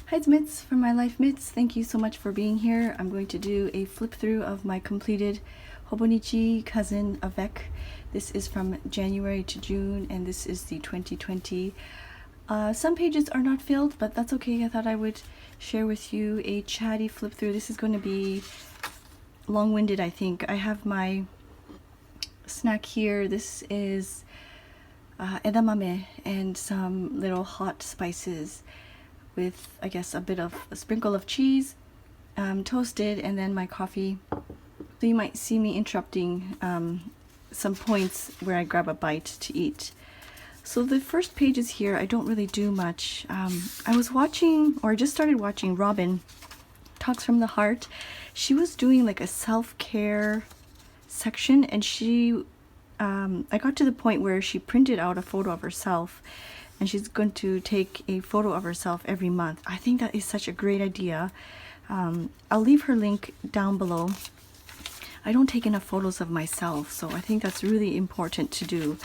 Hi, it's Mitz from My Life Mitz. Thank you so much for being here. I'm going to do a flip through of my completed Hobonichi Cousin Avec. This is from January to June, and this is the 2020. Some pages are not filled, but that's okay. I thought I would share with you a chatty flip through. This is going to be long-winded, I think. I have my snack here. This is edamame and some little hot spices with, I guess, a sprinkle of cheese, toasted, and then my coffee. So you might see me interrupting some points where I grab a bite to eat. So the first pages here, I don't really do much. I was watching, or I just started watching Robin Talks from the Heart. She was doing like a self-care section, and I got to the point where she printed out a photo of herself, and she's going to take a photo of herself every month. I think that is such a great idea. I'll leave her link down below. I don't take enough photos of myself, so I think that's really important to do.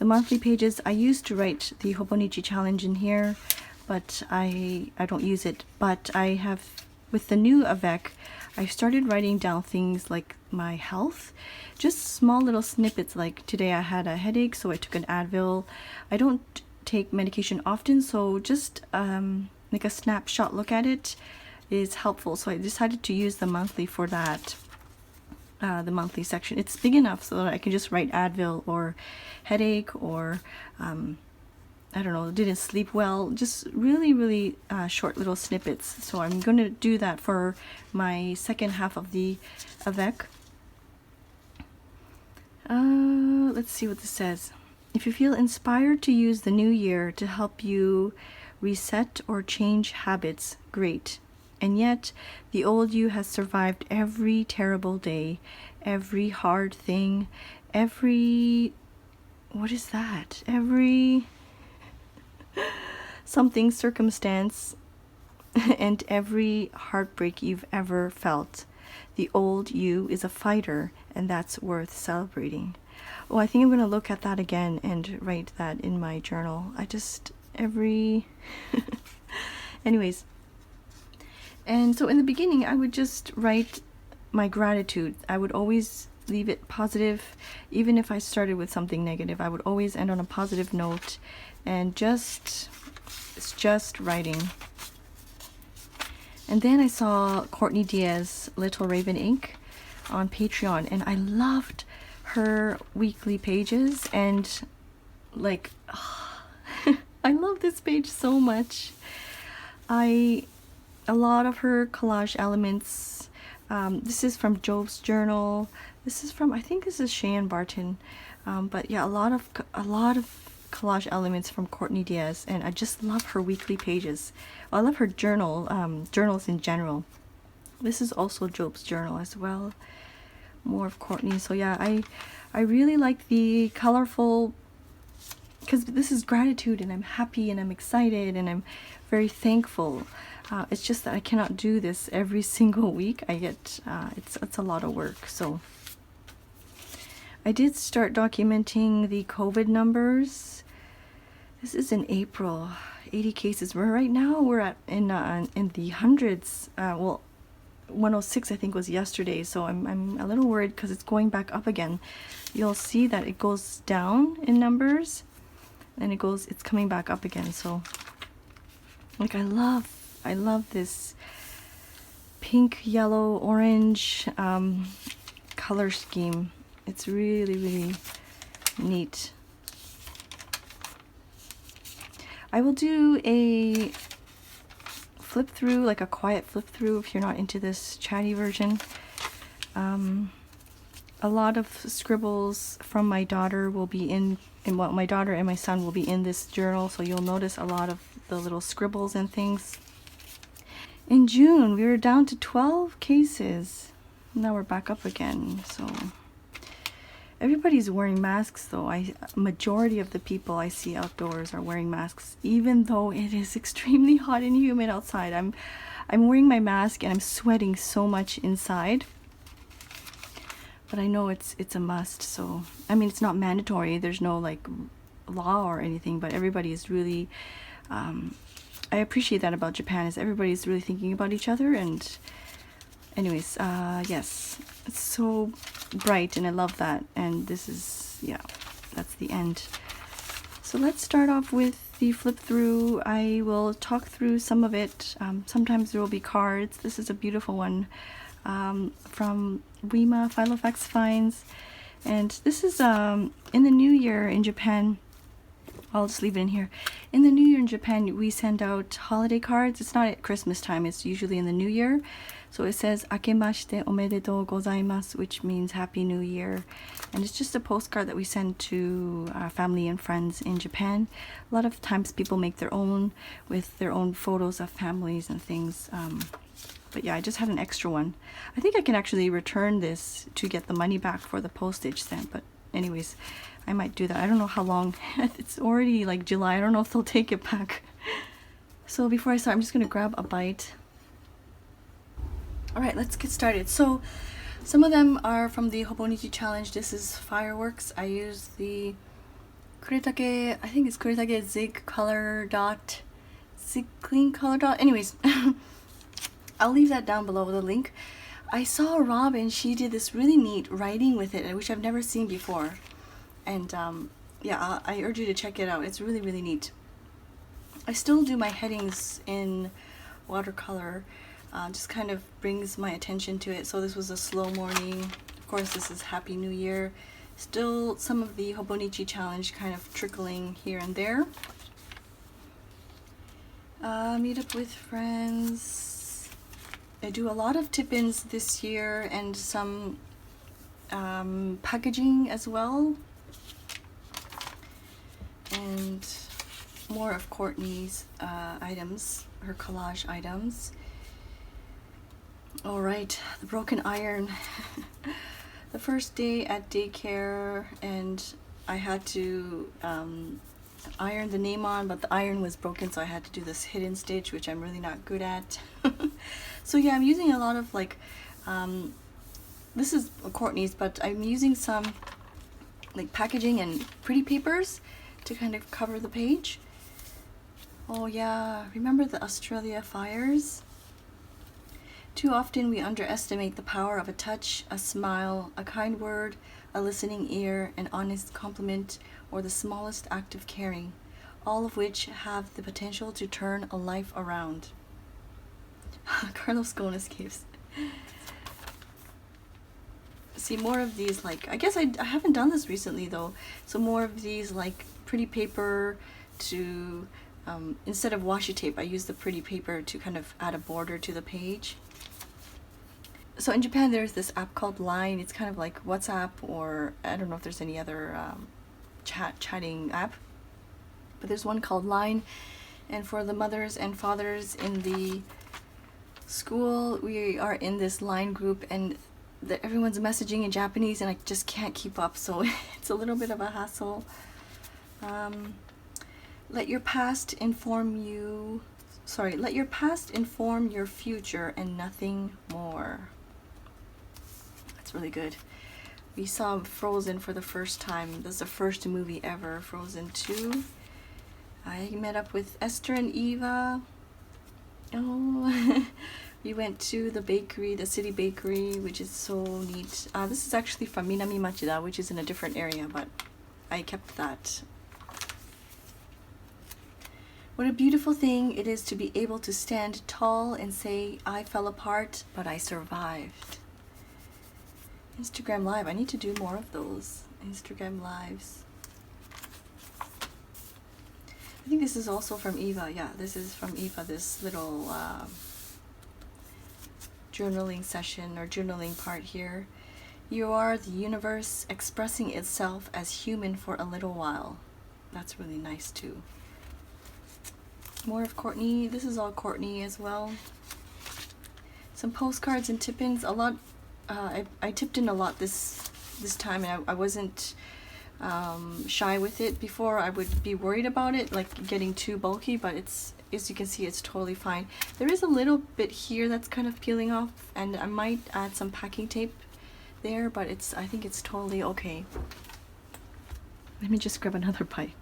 The monthly pages, I used to write the Hobonichi challenge in here, but I don't use it. But I have, with the new Avec, I started writing down things like my health, just small little snippets, like today I had a headache, so I took an Advil. I don't take medication often, so just like a snapshot look at it is helpful. So I decided to use the monthly for that. The monthly section, it's big enough so that I can just write Advil or headache or I don't know, didn't sleep well, just really short little snippets. So I'm going to do that for my second half of the Avec. Let's see what this says. If you feel inspired to use the new year to help you reset or change habits, great. And yet, the old you has survived every terrible day, every hard thing, every something circumstance, and every heartbreak you've ever felt. The old you is a fighter, and that's worth celebrating. Oh, I think I'm going to look at that again and write that in my journal. Anyways. And so in the beginning, I would just write my gratitude. I would always leave it positive. Even if I started with something negative, I would always end on a positive note, and it's just writing. And then I saw Courtney Diaz, Little Raven Ink, on Patreon, and I loved her weekly pages, and like, I love this page so much. A lot of her collage elements. This is from Job's journal. This is from, I think this is Cheyenne Barton. But yeah, a lot of collage elements from Courtney Diaz, and I just love her weekly pages. I love her journals in general. This is also Job's journal as well. More of Courtney. So yeah, I really like the colorful, because this is gratitude, and I'm happy, and I'm excited, and I'm very thankful. It's just that I cannot do this every single week. I get it's a lot of work. So I did start documenting the COVID numbers. This is in April. 80 cases. Right now we're at in the hundreds. Well, 106 I think was yesterday. So I'm a little worried because it's going back up again. You'll see that it goes down in numbers, and it's coming back up again. So like I love this pink, yellow, orange color scheme. It's really neat. I will do a flip through, like a quiet flip through, if you're not into this chatty version. A lot of scribbles from my daughter will be my daughter and my son will be in this journal, so you'll notice a lot of the little scribbles and things. In June, we were down to 12 cases. Now we're back up again. So everybody's wearing masks, though. Majority of the people I see outdoors are wearing masks, even though it is extremely hot and humid outside. I'm wearing my mask, and I'm sweating so much inside. But I know it's a must. So I mean, it's not mandatory. There's no like law or anything, but everybody is really I appreciate that about Japan, is everybody's really thinking about each other. And anyways, yes, it's so bright and I love that. And this is, yeah, that's the end. So let's start off with the flip through. I will talk through some of it. Sometimes there will be cards. This is a beautiful one from Wima Filofax Finds. And this is in the new year in Japan. I'll just leave it in here. In the new year in Japan, we send out holiday cards. It's not at Christmas time, it's usually in the new year. So it says Akemashite omedetou gozaimasu, which means Happy New Year. And it's just a postcard that we send to family and friends in Japan. A lot of times people make their own with their own photos of families and things. But yeah, I just had an extra one. I think I can actually return this to get the money back for the postage stamp. But anyways, I might do that. I don't know how long. It's already like July. I don't know if they'll take it back. So before I start, I'm just going to grab a bite. Alright, let's get started. So some of them are from the Hobonichi challenge. This is fireworks. I use the Kuretake, I think it's Kuretake Zig Color Dot, Zig Clean Color Dot. Anyways, I'll leave that down below with a link. I saw Robin, she did this really neat writing with it, which I've never seen before. And yeah, I urge you to check it out. It's really, really neat. I still do my headings in watercolor. Just kind of brings my attention to it. So this was a slow morning. Of course, this is Happy New Year. Still some of the Hobonichi challenge kind of trickling here and there. Meet up with friends. I do a lot of tip-ins this year and some packaging as well. And more of Courtney's items, her collage items. All right, the broken iron. The first day at daycare, and I had to iron the name on, but the iron was broken, so I had to do this hidden stitch, which I'm really not good at. So yeah, I'm using a lot of like, this is Courtney's, but I'm using some like packaging and pretty papers to kind of cover the page. Oh yeah, remember the Australia fires? Too often we underestimate the power of a touch, a smile, a kind word, a listening ear, an honest compliment, or the smallest act of caring, all of which have the potential to turn a life around. Carlos Ghosn gives. See, more of these, like, I guess I haven't done this recently though, so more of these like pretty paper to, instead of washi tape, I use the pretty paper to kind of add a border to the page. So in Japan there's this app called Line. It's kind of like WhatsApp, or I don't know if there's any other chatting app, but there's one called Line. And for the mothers and fathers in the school, we are in this Line group, and everyone's messaging in Japanese and I just can't keep up, so it's a little bit of a hassle. Let your past inform your future and nothing more. That's really good. We saw Frozen for the first time. This is the first movie ever, Frozen 2. I met up with Esther and Eva. Oh, we went to the bakery, the city bakery, which is so neat. This is actually from Minami Machida, which is in a different area, but I kept that. What a beautiful thing it is to be able to stand tall and say, I fell apart, but I survived. Instagram Live. I need to do more of those Instagram Lives. I think this is also from Eva. Yeah, this is from Eva, this little journaling session or journaling part here. You are the universe expressing itself as human for a little while. That's really nice too. More of Courtney. This is all Courtney as well. Some postcards and tip-ins. A lot. I tipped in a lot this time, and I wasn't shy with it. Before I would be worried about it, like getting too bulky, but it's, as you can see, it's totally fine. There is a little bit here that's kind of peeling off, and I might add some packing tape there, but I think it's totally okay. Let me just grab another bite.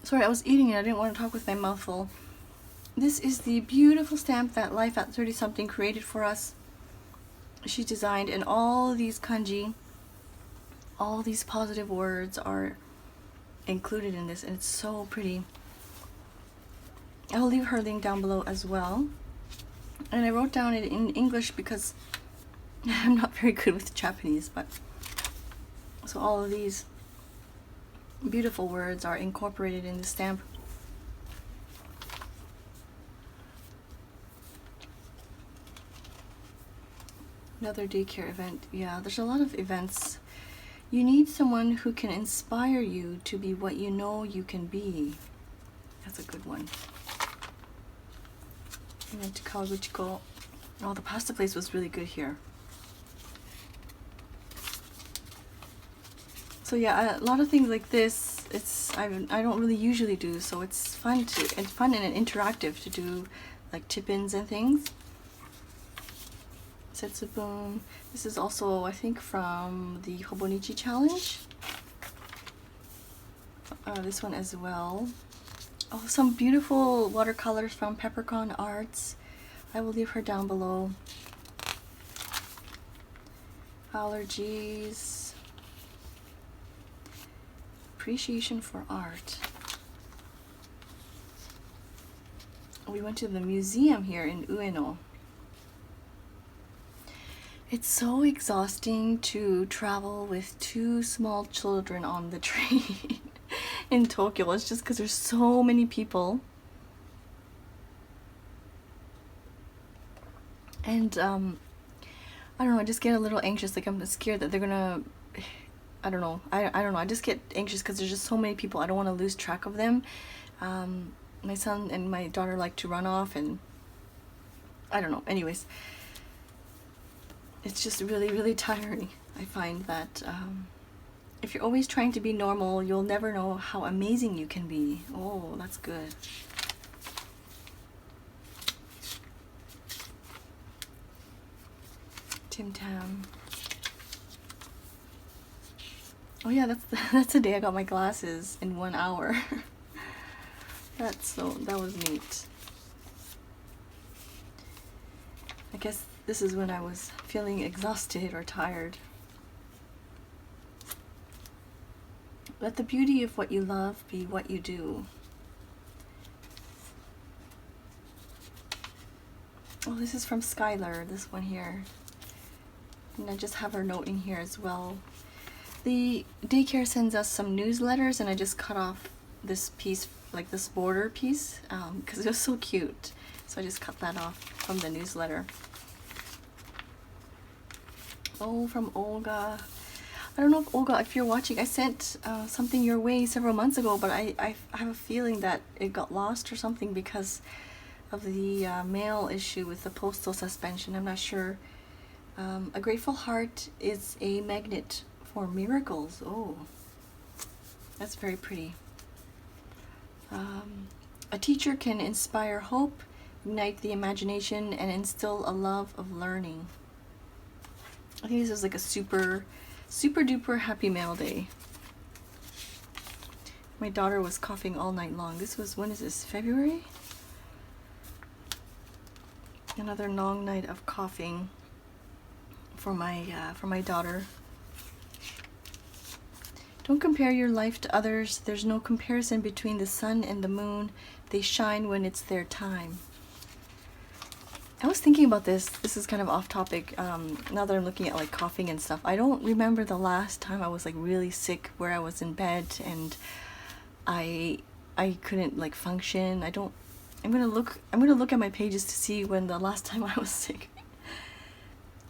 Sorry, I was eating and I didn't want to talk with my mouth full. This is the beautiful stamp that Life at 30 something created for us. She designed, and all these kanji, all these positive words are included in this, and it's so pretty. I'll leave her link down below as well. And I wrote down it in English because I'm not very good with Japanese, but so all of these beautiful words are incorporated in the stamp. Another daycare event. Yeah, there's a lot of events. You need someone who can inspire you to be what you know you can be. That's a good one. I went to Kawaguchiko. Oh, the pasta place was really good here. So yeah, a lot of things like this, I don't really usually do, so it's fun and interactive to do like tip-ins and things. Setsubun. This is also, I think, from the Hobonichi challenge. This one as well. Oh, some beautiful watercolors from Peppercorn Arts. I will leave her down below. Allergies. Appreciation for art. We went to the museum here in Ueno. It's so exhausting to travel with 2 small children on the train in Tokyo. It's just because there's so many people. And I don't know, I just get a little anxious. Like, I'm scared that they're gonna, I don't know. I don't know. I just get anxious because there's just so many people. I don't want to lose track of them. My son and my daughter like to run off, and I don't know. Anyways, it's just really, really tiring. I find that if you're always trying to be normal, you'll never know how amazing you can be. Oh, that's good. Tim Tam. Oh yeah, that's the day I got my glasses in 1 hour. That was neat. I guess this is when I was feeling exhausted or tired. Let the beauty of what you love be what you do. Oh, this is from Skylar, this one here. And I just have her note in here as well. The daycare sends us some newsletters, and I just cut off this piece, like this border piece, because it was so cute. So I just cut that off from the newsletter. Oh, from Olga. I don't know if Olga, if you're watching, I sent something your way several months ago, but I have a feeling that it got lost or something because of the mail issue with the postal suspension. I'm not sure. A grateful heart is a magnet for miracles. Oh, that's very pretty. A teacher can inspire hope, ignite the imagination, and instill a love of learning. I think this is like a super duper happy mail day. My daughter was coughing all night long. This was, when is this, February? Another long night of coughing for my daughter. Don't compare your life to others. There's no comparison between the sun and the moon. They shine when it's their time. I was thinking about this. This is kind of off topic. Now that I'm looking at like coughing and stuff, I don't remember the last time I was like really sick, where I was in bed and I couldn't like function. I'm gonna look at my pages to see when the last time I was sick.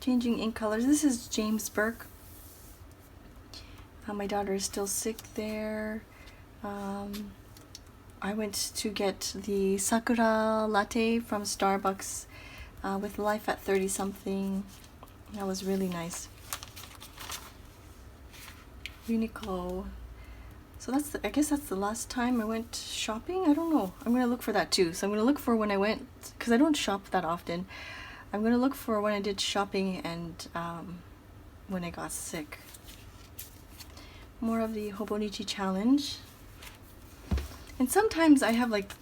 Changing ink colors. This is James Burke. My daughter is still sick there. I went to get the Sakura latte from Starbucks with Life at 30 something. That was really nice. Uniqlo. So I guess that's the last time I went shopping. I don't know. I'm gonna look for that too. So I'm gonna look for when I went, because I don't shop that often. I'm gonna look for when I did shopping and when I got sick. More of the Hobonichi challenge. And sometimes I have like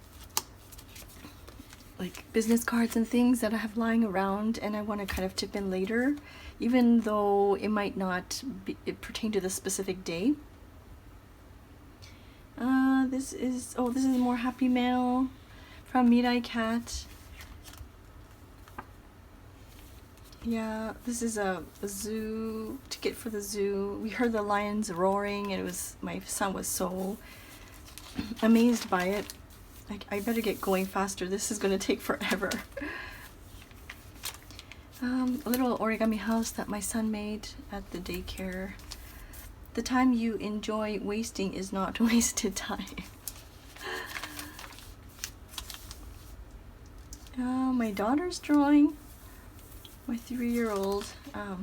business cards and things that I have lying around and I want to kind of tip in later, even though it might not pertain to the specific day. This is more Happy Mail from Mirai Cat. Yeah, this is a zoo ticket for the zoo. We heard the lions roaring and it was, my son was so amazed by it. I better get going faster. This is going to take forever. A little origami house that my son made at the daycare. The time you enjoy wasting is not wasted time. My daughter's drawing. My 3-year-old. I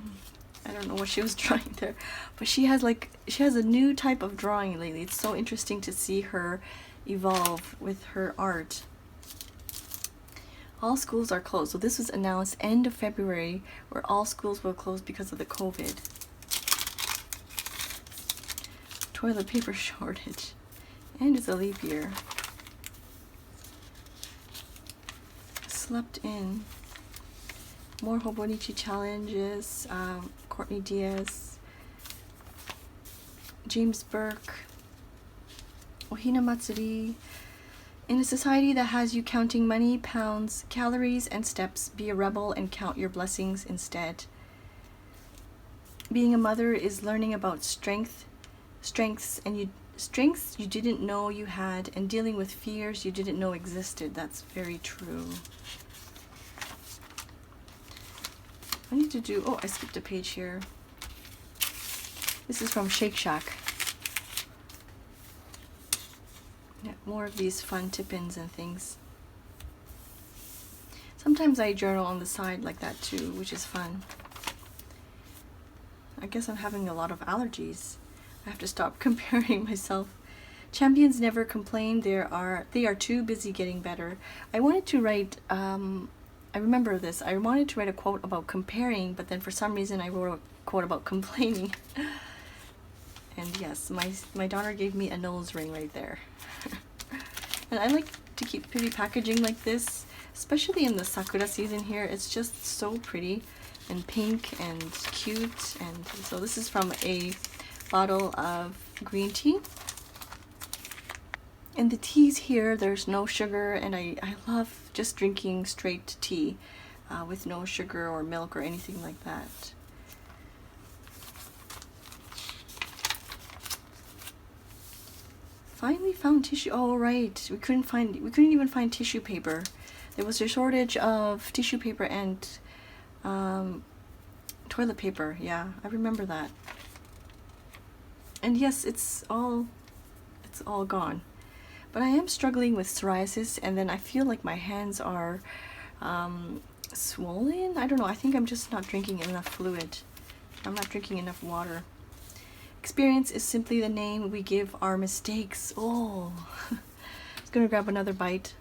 don't know what she was drawing there, but she has a new type of drawing lately. It's so interesting to see her evolve with her art. All schools are closed. So this was announced end of February, where all schools will close because of the COVID. Toilet paper shortage. And it's a leap year. Slept in. More Hobonichi challenges. Courtney Diaz. James Burke. Ohina Matsuri. In a society that has you counting money, pounds, calories, and steps, be a rebel and count your blessings instead. Being a mother is learning about strengths you didn't know you had, and dealing with fears you didn't know existed. That's very true. I need to do, oh, I skipped a page here. This is from Shake Shack. Yeah, more of these fun tip-ins and things. Sometimes I journal on the side like that too, which is fun. I guess I'm having a lot of allergies. I have to stop comparing myself. Champions never complain. They are too busy getting better. I wanted to write, I remember this. I wanted to write a quote about comparing, but then for some reason I wrote a quote about complaining. And yes, my daughter gave me a nose ring right there. And I like to keep pretty packaging like this, especially in the sakura season here. It's just so pretty and pink and cute. And so this is from a bottle of green tea. And the teas here, there's no sugar, and I love just drinking straight tea with no sugar or milk or anything like that. Finally found tissue. Oh right, we couldn't even find tissue paper. There was a shortage of tissue paper and toilet paper. Yeah, I remember that. And yes, it's all gone. But I am struggling with psoriasis, and then I feel like my hands are swollen. I don't know. I think I'm just not drinking enough fluid. I'm not drinking enough water. Experience is simply the name we give our mistakes. Oh, I was gonna grab another bite.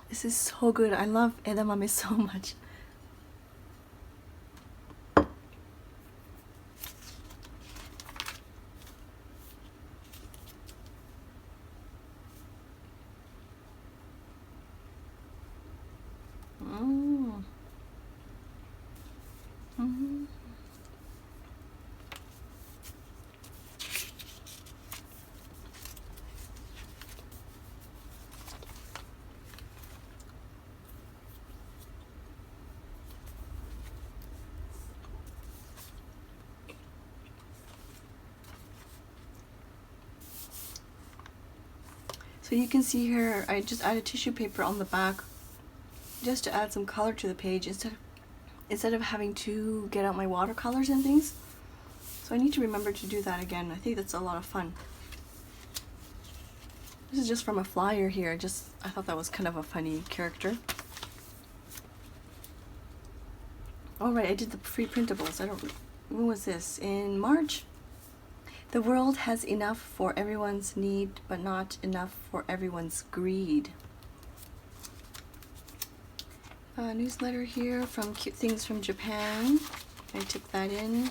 This is so good. I love edamame so much. So you can see here, I just added tissue paper on the back just to add some color to the page instead of having to get out my watercolors and things. So I need to remember to do that again. I think that's a lot of fun. This is just from a flyer here. I thought that was kind of a funny character. All right, I did the free printables. When was this? In March? The world has enough for everyone's need, but not enough for everyone's greed. Newsletter here from Cute Things from Japan. I took that in.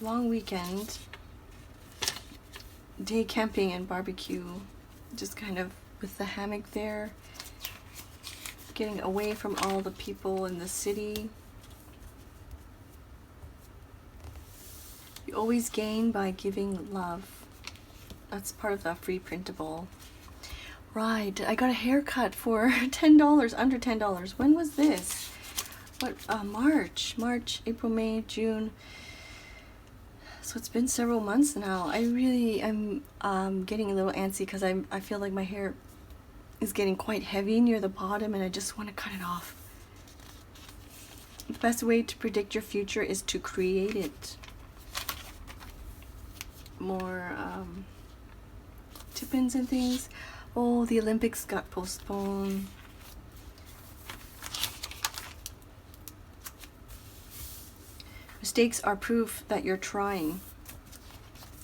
long weekend, day camping and barbecue, just kind of with the hammock there, getting away from all the people in the city. You always gain by giving love. That's part of the free printable. Right, I got a haircut for $10, under $10. When was this? What, March, April, May, June. So it's been several months now. I'm getting a little antsy because I feel like my hair is getting quite heavy near the bottom and I just want to cut it off. The best way to predict your future is to create it. More tip-ins and things. Oh, the Olympics got postponed. Mistakes are proof that you're trying.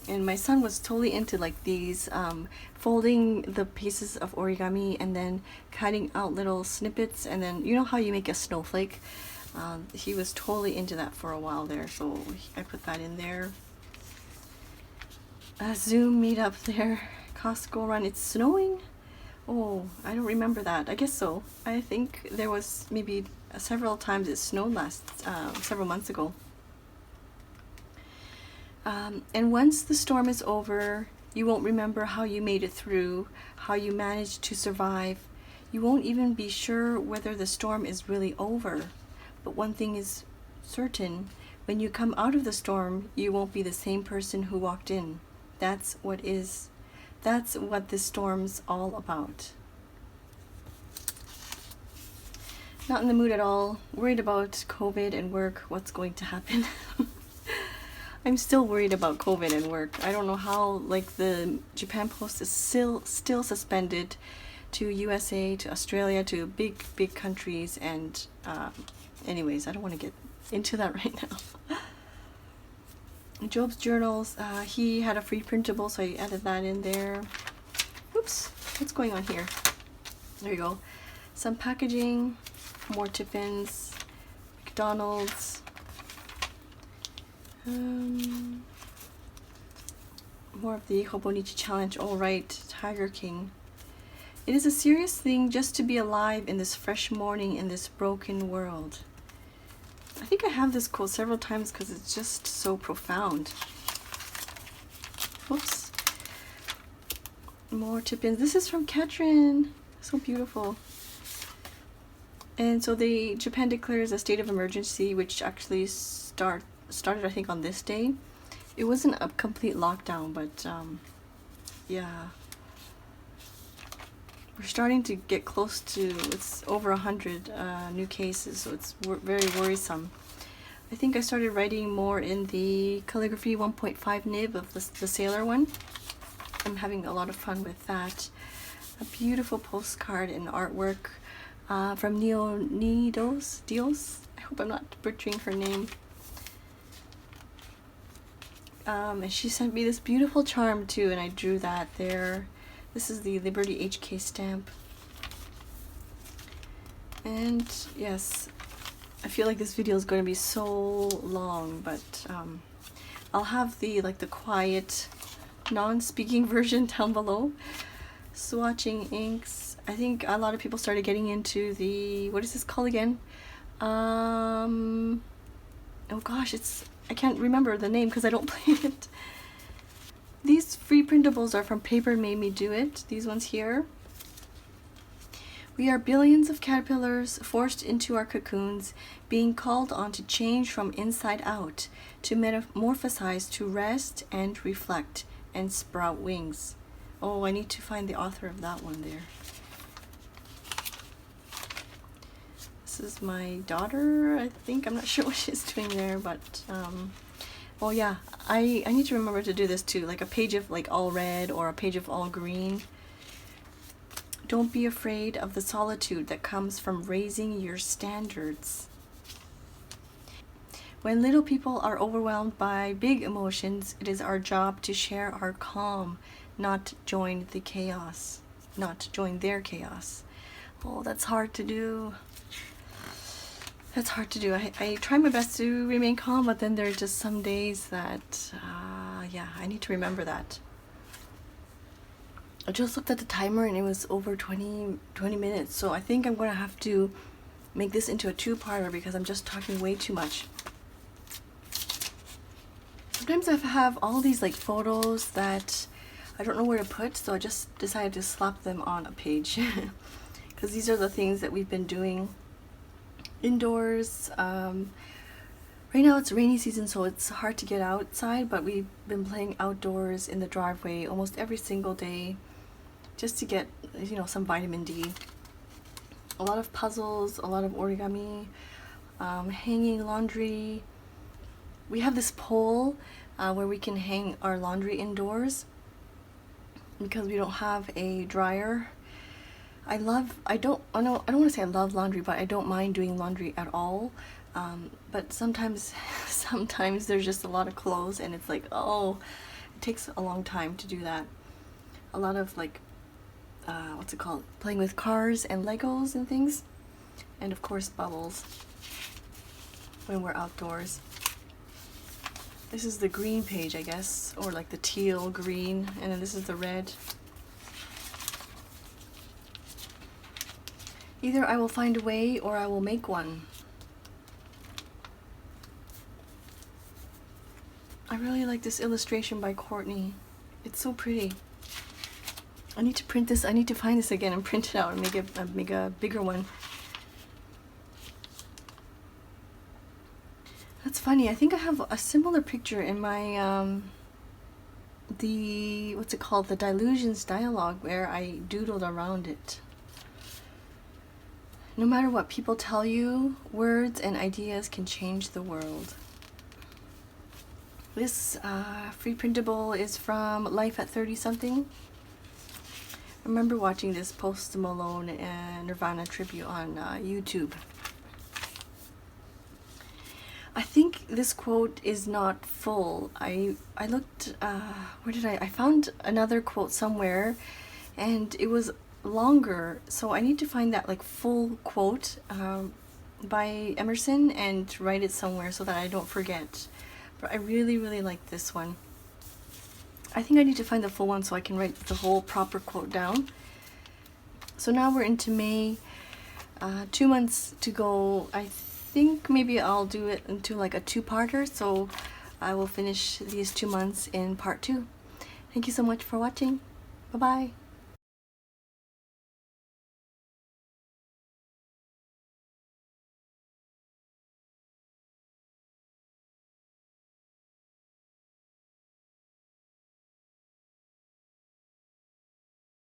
And my son was totally into like these folding the pieces of origami and then cutting out little snippets, and then you know how you make a snowflake? He was totally into that for a while there, so I put that in there. A Zoom meetup there. Costco run. It's snowing? Oh, I don't remember that. I guess so. I think there was maybe several times it snowed several months ago. And once the storm is over, you won't remember how you made it through, how you managed to survive. You won't even be sure whether the storm is really over. But one thing is certain, when you come out of the storm, you won't be the same person who walked in. That's what this storm's all about. Not in the mood at all. Worried about COVID and work, what's going to happen. I'm still worried about COVID and work. I don't know how, like, the Japan Post is still suspended to USA, to Australia, to big countries, and anyways, I don't want to get into that right now. Job's journals, he had a free printable, so I added that in there. Oops, what's going on here? There you go. Some packaging, more tip-ins, McDonald's. More of the Hobonichi challenge. All right, Tiger King. It is a serious thing just to be alive in this fresh morning in this broken world. I think I have this quote several times because it's just so profound. Whoops. More tip-ins. This is from Katrin. So beautiful. And so Japan declares a state of emergency, which actually started I think on this day. It wasn't a complete lockdown, but yeah, we're starting to get close to, it's over 100 new cases, so it's very worrisome. I think I started writing more in the calligraphy 1.5 nib of the sailor one. I'm having a lot of fun with that. A beautiful postcard and artwork from Dios. I hope I'm not butchering her name. And she sent me this beautiful charm too, and I drew that there. This is the Liberty HK stamp. And yes, I feel like this video is going to be so long, but I'll have the quiet, non-speaking version down below. Swatching inks. I think a lot of people started getting into the, what is this called again? Oh gosh, I can't remember the name because I don't play it. These free printables are from Paper Made Me Do It. These ones here. We are billions of caterpillars forced into our cocoons, being called on to change from inside out, to metamorphosize, to rest and reflect, and sprout wings. Oh, I need to find the author of that one there. This is my daughter, I think. I'm not sure what she's doing there, but oh yeah, I need to remember to do this too, like a page of like all red or a page of all green. Don't be afraid of the solitude that comes from raising your standards. When little people are overwhelmed by big emotions, it is our job to share our calm, not join the chaos, not join their chaos. Oh, that's hard to do. That's hard to do. I try my best to remain calm, but then there are just some days that, yeah, I need to remember that. I just looked at the timer and it was over 20 minutes, so I think I'm going to have to make this into a two-parter because I'm just talking way too much. Sometimes I have all these like photos that I don't know where to put, so I just decided to slap them on a page because these are the things that we've been doing indoors. Right now it's rainy season, so it's hard to get outside, but we've been playing outdoors in the driveway almost every single day just to get, you know, some vitamin D. A lot of puzzles, a lot of origami, hanging laundry. We have this pole where we can hang our laundry indoors because we don't have a dryer. I don't want to say I love laundry, but I don't mind doing laundry at all. But sometimes there's just a lot of clothes and it's like, oh, it takes a long time to do that. A lot of like, what's it called? Playing with cars and Legos and things. And of course bubbles when we're outdoors. This is the green page, I guess, or like the teal green, and then this is the red. Either I will find a way or I will make one. I really like this illustration by Courtney. It's so pretty. I need to print this. I need to find this again and print it out and make a bigger one. That's funny. I think I have a similar picture in my what's it called? The Delusions dialogue where I doodled around it. No matter what people tell you, words and ideas can change the world. This free printable is from Life at 30 something. I remember watching this Post Malone and Nirvana tribute on YouTube. I think this quote is not full. I looked, where did I found another quote somewhere and it was longer, so I need to find that like full quote by Emerson and write it somewhere so that I don't forget. But I really like this one. I think I need to find the full one so I can write the whole proper quote down. So now we're into May, 2 months to go. I think maybe I'll do it into like a two-parter, so I will finish these 2 months in part 2. Thank you so much for watching. Bye-bye.